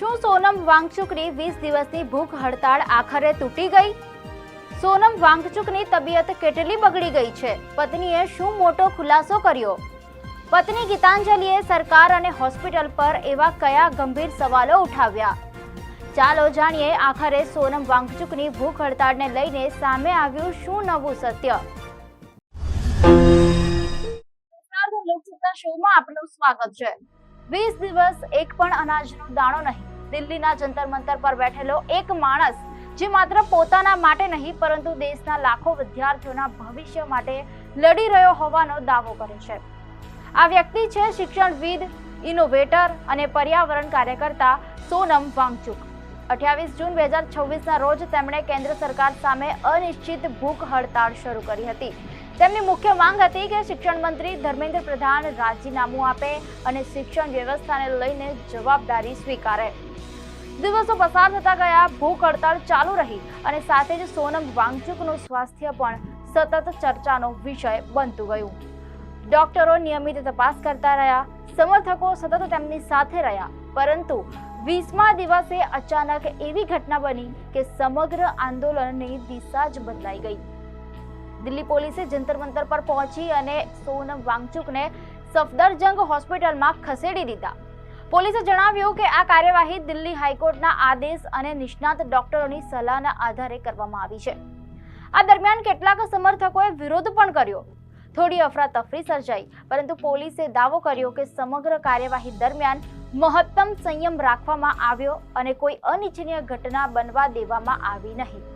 શું સોનમ વાંગચુકની 20 દિવસની ભૂખ હડતાળ આખરે તૂટી ગઈ? સોનમ વાંગચુકની તબિયત કેટલી બગડી ગઈ છે? પત્નીએ શું મોટો ખુલાસો કર્યો? પત્ની ગીતાંજલિએ સરકાર અને હોસ્પિટલ પર એવા કયા ગંભીર સવાલો ઉઠાવ્યા? ચાલો જાણીએ આખરે સોનમ વાંગચુકની ભૂખ હડતાળને લઈને સામે આવ્યું શું નવું સત્ય. લોકસત્તા શોમાં આપનું સ્વાગત છે. 20 દિવસ એક પણ અનાજનો દાણો નહીં. દિલ્હીના જંતર મંતર પર બેઠેલો એક માણસ જે માત્ર પોતાના માટે નહીં પરંતુ દેશના લાખો વિદ્યાર્થીઓના ભવિષ્ય માટે લડી રહ્યો હોવાનો દાવો કરે છે. આ વ્યક્તિ છે શિક્ષણવિદ, ઇનોવેટર અને પર્યાવરણ કાર્યકર્તા સોનમ વાંગચુક. 28 જૂન 2026ના રોજ તેમણે કેન્દ્ર સરકાર સામે અનિશ્ચિત ભૂખ હડતાળ શરૂ કરી હતી. તેમની મુખ્ય માંગ હતી કે શિક્ષણ મંત્રી ધર્મેન્દ્ર પ્રધાન રાજીનામું આપે અને શિક્ષણ વ્યવસ્થાને લઈને જવાબદારી સ્વીકારે. દિવસો પસાર થતા ગયા, ભૂખ હડતાળ ચાલુ રહી અને સાથે જ સોનમ વાંગચુકનું સ્વાસ્થ્ય પણ સતત ચર્ચાનો વિષય બનતું ગયું. ડોક્ટરો નિયમિત તપાસ કરતા રહ્યા, સમર્થકો સતત તેમની સાથે રહ્યા, પરંતુ 20મા દિવસે અચાનક એવી ઘટના બની કે સમગ્ર આંદોલનની દિશા જ બદલાઈ ગઈ. દિલ્હી પોલીસે જંતર મંતર પર પહોંચી અને સોનમ વાંગચુકને સફદરજંગ હોસ્પિટલમાં ખસેડી દીધા. પોલીસે જણાવ્યું કે આ કાર્યવાહી દિલ્હી હાઈકોર્ટના આદેશ અને નિષ્ણાત ડોક્ટરોની સલાહના આધારે કરવામાં આવી છે. આ દરમિયાન કેટલાક સમર્થકોએ વિરોધ પણ કર્યો. થોડી અફરાતફરી સર્જાઈ, પરંતુ પોલીસે દાવો કર્યો કે સમગ્ર કાર્યવાહી દરમિયાન મહત્તમ સંયમ રાખવામાં આવ્યો અને કોઈ અનિચ્છનીય ઘટના બનવા દેવામાં આવી નહીં.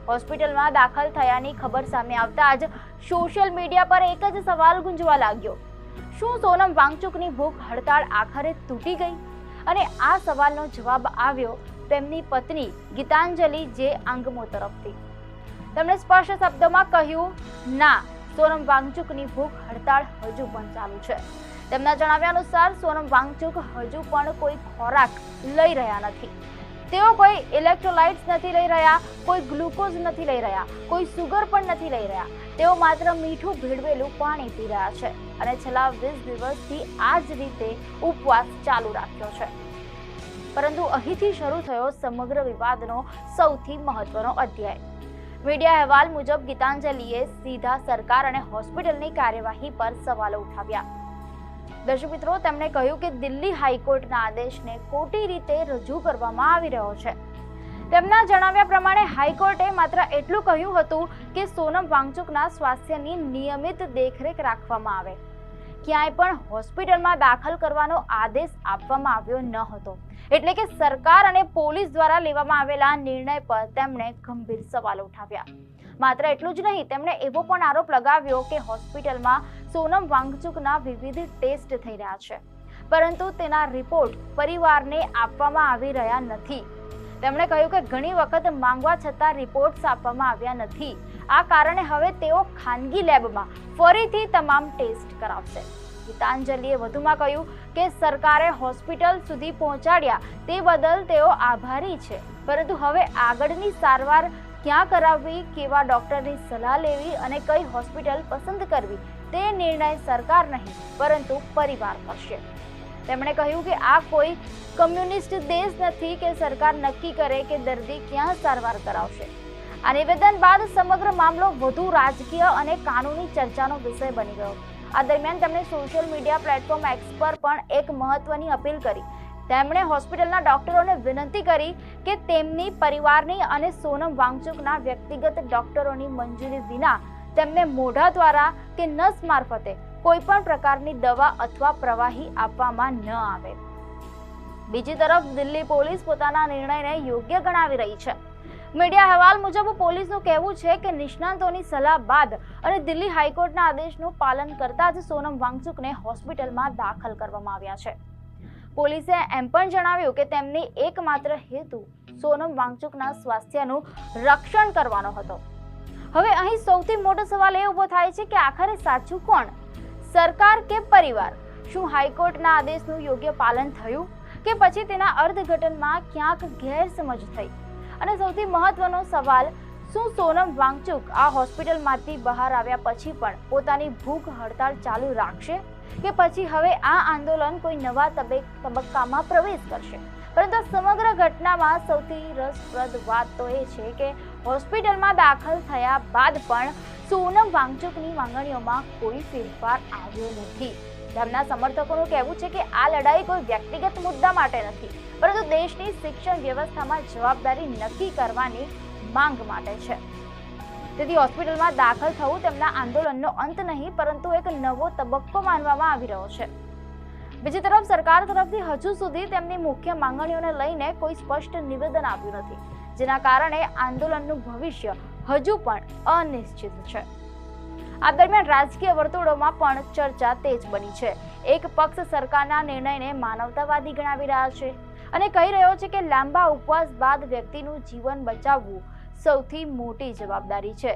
હોસ્પિટલમાં દાખલ થયાની ખબર સામે આવતા જ સોશિયલ મીડિયા પર એક જ સવાલ ગુંજવા લાગ્યો: શું સોનમ વાંગચુકની ભૂખ હડતાળ આખરે તૂટી ગઈ? અને આ સવાલનો જવાબ આવ્યો તેમની પત્ની ગીતાંજલિ જે આંગમો તરફથી. તેમણે સ્પષ્ટ શબ્દોમાં કહ્યું, ના, સોનમ વાંગચુકની ભૂખ હડતાળ હજુ પણ ચાલુ છે. તેમના જણાવ્યા અનુસાર સોનમ વાંગચુક હજુ પણ કોઈ ખોરાક લઈ રહ્યા નથી. તેઓ કોઈ ઇલેક્ટ્રોલાઇટ્સ નથી લઈ રહ્યા, કોઈ ગ્લુકોઝ નથી લઈ રહ્યા, કોઈ સુગર પણ નથી લઈ રહ્યા. તેઓ માત્ર મીઠું ભેળવેલું પાણી પી રહ્યા છે અને છેલ્લા 20 દિવસથી આ જ રીતે ઉપવાસ ચાલુ રાખ્યો છે. પરંતુ અહીંથી શરૂ થયો સમગ્ર વિવાદનો સૌથી મહત્વનો અધ્યાય. મીડિયા અહેવાલ મુજબ ગીતાંજલિએ સીધા સરકાર અને હોસ્પિટલની કાર્યવાહી પર સવાલો ઉઠાવ્યા. દર્શક મિત્રો, તેમણે કહ્યું કે દિલ્હી હાઈકોર્ટના આદેશને ખોટી રીતે રજૂ કરવામાં આવી રહ્યો છે. તેમના જણાવ્યા પ્રમાણે હાઈકોર્ટે માત્ર એટલું કહ્યું હતું કે સોનમ વાંગચુકના સ્વાસ્થ્યની નિયમિત દેખરેખ રાખવામાં આવે. ક્યાંય પણ હોસ્પિટલમાં દાખલ કરવાનો આદેશ આપવામાં આવ્યો ન હતો. એટલે કે સરકાર અને પોલીસ દ્વારા લેવામાં આવેલા નિર્ણય પર તેમણે ગંભીર સવાલો ઉઠાવ્યા. માત્ર એટલું જ નહીં, તેમણે એવો પણ આરોપ લગાવ્યો કે હોસ્પિટલમાં સોનમ વાંગચુકના વિવિધ ટેસ્ટ થઈ રહ્યા છે, પરંતુ તેના રિપોર્ટ પરિવારને આપવામાં આવી રહ્યા નથી. તેમણે કહ્યું કે ઘણી વખત માંગવા છતાં રિપોર્ટ્સ આપવામાં આવ્યા નથી. આ કારણે હવે તેઓ ખાનગી લેબમાં ફરીથી તમામ ટેસ્ટ કરાવશે. ગીતાંજલિએ વધુમાં કહ્યું કે સરકારે હોસ્પિટલ સુધી પહોંચાડ્યા તે બદલ તેઓ આભારી છે, પરંતુ હવે આગળની સારવાર ક્યાં કરાવવી, કેવા ડોક્ટરની સલાહ લેવી અને કઈ હોસ્પિટલ પસંદ કરવી તે નિર્ણય સરકાર નહીં પરંતુ પરિવાર કરશે. તેમણે કહ્યું કે આ કોઈ કમ્યુનિસ્ટ દેશ નથી કે સરકાર નક્કી કરે કે દર્દી ક્યાં સારવાર કરાવશે. આ નિવેદન બાદ સમગ્ર મામલો વધુ રાજકીય અને કાનૂની ચર્ચાનો વિષય બની ગયો. આ દરમિયાન તેમણે સોશિયલ મીડિયા પ્લેટફોર્મ એક્સ પર પણ એક મહત્વની અપીલ કરી. તેમણે હોસ્પિટલના ડોક્ટરોને વિનંતી કરી કે તેમની પરિવારની અને સોનમ વાંગચુકના વ્યક્તિગત ડોક્ટરોની મંજૂરી વિના તેમને મોઢા દ્વારા કે નસ મારફતે કોઈ પણ પ્રકારની દવા અથવા પ્રવાહી આપવામાં ન આવે. બીજી તરફ દિલ્હી પોલીસ પોતાના નિર્ણયને યોગ્ય ગણાવી રહી છે. મીડિયા અહેવાલ મુજબ પોલીસનું કહેવું છે કે નિષ્ણાતોની સલાહ બાદ અને દિલ્હી હાઈકોર્ટના આદેશનું પાલન કરતા જ સોનમ વાંગચુકને હોસ્પિટલમાં દાખલ કરવામાં આવ્યા છે. પોલીસે એમ પણ જણાવ્યું કે તેમની એકમાત્ર હેતુ સોનમ વાંગચુકના સ્વાસ્થ્યનું રક્ષણ કરવાનો હતો. હવે અહીં સૌથી મોટો સવાલ એ ઊભો થાય છે કે આખરે સાચું કોણ, સરકાર કે પરિવાર? શું હાઈકોર્ટના આદેશનું યોગ્ય પાલન થયું કે પછી તેના અર્થઘટનમાં ક્યાંક ગેરસમજ થઈ? અને સૌથી મહત્વનો સવાલ, શું સોનમ વાંગચુક આ હોસ્પિટલમાંથી બહાર આવ્યા પછી પણ પોતાની ભૂખ હડતાળ ચાલુ રાખશે કે પછી હવે આ આંદોલન કોઈ નવા તબક્કામાં પ્રવેશ કરશે? પરંતુ આ સમગ્ર ઘટનામાં સૌથી રસપ્રદ વાત તો એ છે કે હોસ્પિટલમાં દાખલ થયા બાદ પણ સોનમ વાંગચુકની માંગણીઓમાં કોઈ ફેરફાર આવ્યો નથી. તેમના સમર્થકોનું કહેવું છે કે આ લડાઈ કોઈ વ્યક્તિગત મુદ્દા માટે નથી, પરંતુ દેશની શિક્ષણ વ્યવસ્થામાં જવાબદારી નક્કી કરવાની માંગ માટે છે. તેથી હોસ્પિટલમાં દાખલ થવું તેમના આંદોલનનો અંત નહીં, પરંતુ એક નવો તબક્કો માનવામાં આવી રહ્યો છે. બીજી તરફ સરકાર તરફથી હજુ સુધી તેમની મુખ્ય માંગણીઓને લઈને કોઈ સ્પષ્ટ નિવેદન આવ્યું નથી, જેના કારણે આંદોલનનું ભવિષ્ય હજુ પણ અનિશ્ચિત છે. આ દરમિયાન રાજકીય વર્તુળોમાં પણ ચર્ચા તેજ બની છે. એક પક્ષ સરકારના નિર્ણયને માનવતાવાદી ગણાવી રહ્યા છે અને કહી રહ્યો છે કે લાંબા ઉપવાસ બાદ વ્યક્તિનું જીવન બચાવવું સૌથી મોટી જવાબદારી છે,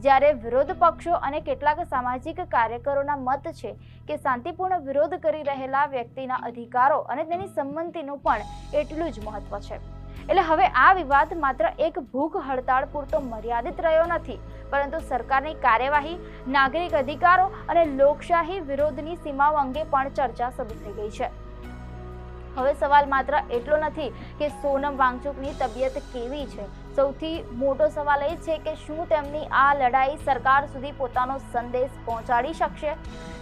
જ્યારે વિરોધ પક્ષો અને કેટલાક સામાજિક કાર્યકરોના મત છે કે શાંતિપૂર્ણ વિરોધ કરી રહેલા વ્યક્તિના અધિકારો અને તેની સંમતિનું પણ એટલું જ મહત્વ છે. એટલે હવે આ વિવાદ માત્ર એક ભૂખ હડતાળ પૂરતો મર્યાદિત રહ્યો નથી, પરંતુ સરકારની કાર્યવાહી, નાગરિક અધિકારો અને લોકશાહી વિરોધની સીમાઓ અંગે પણ ચર્ચા શરૂ થઈ ગઈ છે. હવે સવાલ માત્ર એટલો નથી કે સોનમ વાંગચુકની તબિયત કેવી છે. સૌથી મોટો સવાલ એ છે કે શું તેમની આ લડાઈ સરકાર સુધી પોતાનો સંદેશ પહોંચાડી શકશે?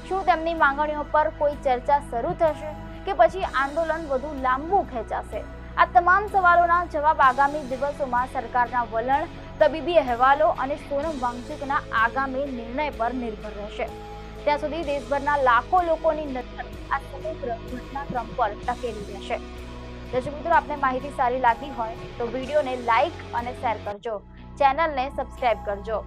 શું તેમની માંગણીઓ પર કોઈ ચર્ચા શરૂ થશે કે પછી આંદોલન વધુ લાંબુ ખેંચાશે? આ તમામ સવાલોના જવાબ આગામી દિવસોમાં સરકારના વલણ, તબીબી અહેવાલો અને સોનમ વાંગચુકના આગામી નિર્ણય પર નિર્ભર રહેશે. ત્યાં સુધી દેશભરના લાખો લોકોની નજર આ સમગ્ર ઘટનાક્રમ પર ટકેલી રહેશે. દર્શક મિત્રો, આપને માહિતી સારી લાગી હોય તો વિડીયોને લાઈક અને શેર કરજો, ચેનલને સબસ્ક્રાઇબ કરજો.